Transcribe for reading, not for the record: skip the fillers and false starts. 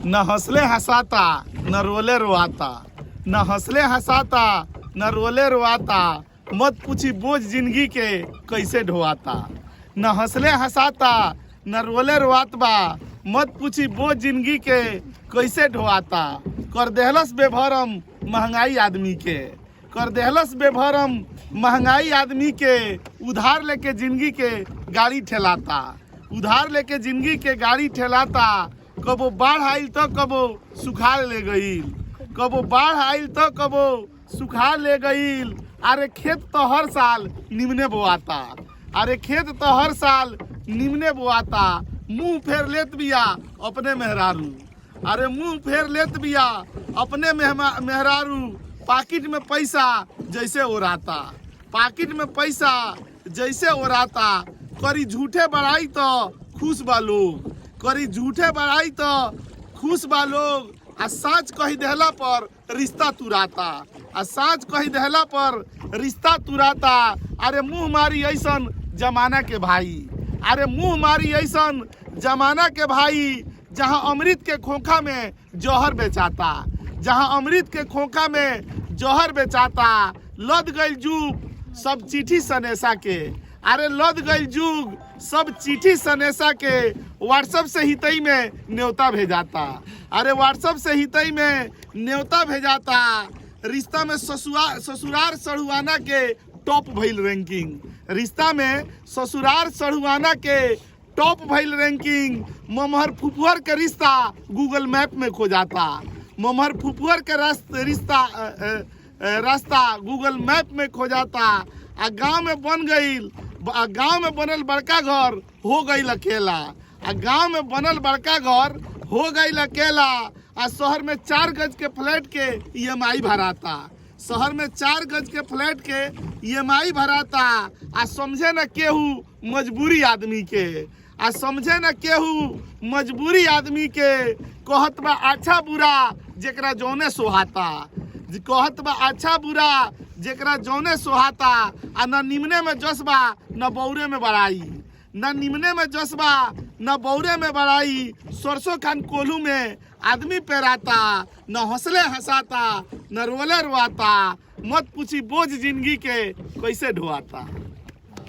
न हंसले हंसाता न रोले रोआता, न हंसले हंसाता न रोले रोआता, मत पूछी बोझ जिंदगी के कैसे ढोआता। न हंसले हंसाता न रोले रोआत बा, मत पूछी बोझ जिंदगी के कैसे ढोआता। कर देहलस बेभरम महंगाई आदमी के, कर देहलस बेभरम महंगाई आदमी के, उधार लेके जिंदगी के गाड़ी ठेलाता, उधार लेके जिंदगी के गाड़ी ठेलाता। कबो बाढ़ आइल तो कबो सुखाड़ ले गईल, कबो बाढ़ आइल तो कबो सुखाड़ ले गईल। अरे खेत तो हर साल निमने बोआता, अरे खेत तो हर साल निमने बोआता। मुंह फेर लेत बिया अपने मेहरारू, अरे मुंह फेर लेत बिया अपने मेहरारू। पाकिट में पैसा जैसे ओराता, पाकिट में पैसा जैसे ओराता। करी झूठे बड़ाई तो खुश बा लोग, करी झूठे बड़ाई तो खुश बा लोग। आ साँच कही देहला पर रिश्ता तुराता, आ साँच कही देहला पर रिश्ता तुराता। अरे मुँह मारी ऐसन जमाना के भाई, अरे मुँह मारी ऐसन जमाना के भाई। जहाँ अमृत के खोखा में जौहर बेचाता, जहाँ अमृत के खोखा में जौहर बेचाता। लद गई जुग सब चिट्ठी सनेसा के, अरे लद गई जुग सब चिट्ठी सनेसा के। व्हाट्सएप से हितई में न्योता भेजाता, अरे व्हाट्सएप से हितई में न्योता भेजाता। रिश्ता में ससुरार सढ़ुआना के टॉप भइल रैंकिंग, रिश्ता में ससुरार सढ़ुआना के टॉप भइल रैंकिंग। ममहर फुफुअर के रिश्ता गूगल मैप में खो जाता, ममहर फुफुअर के रास्ता गूगल मैप में खो जाता। आ गाँव में बन गईल, गाँव में बनल बड़का घर हो गईल अकेला, आ गाँव में बनल बड़का घर हो गईल अकेला। आ शहर में 4 गज के फ्लैट के EMI भराता, शहर में 4 गज के फ्लैट के EMI भराता। आ समझे न केहू मजबूरी आदमी के, आ समझे न केहू मजबूरी आदमी के। कहत बा अच्छा बुरा जेकरा जौने सोहाता, कहत बा अच्छा बुरा जेकरा जौने सोहाता। आ न निमने में जसबा न बौरे में बड़ाई, न निमने में जसबा न बौरे में बड़ाई। सरसों खान कोल्हू में आदमी पेराता, न हंसले हंसाता न रोले रोआता। मत पूछी बोझ जिंदगी के कैसे ढोआता।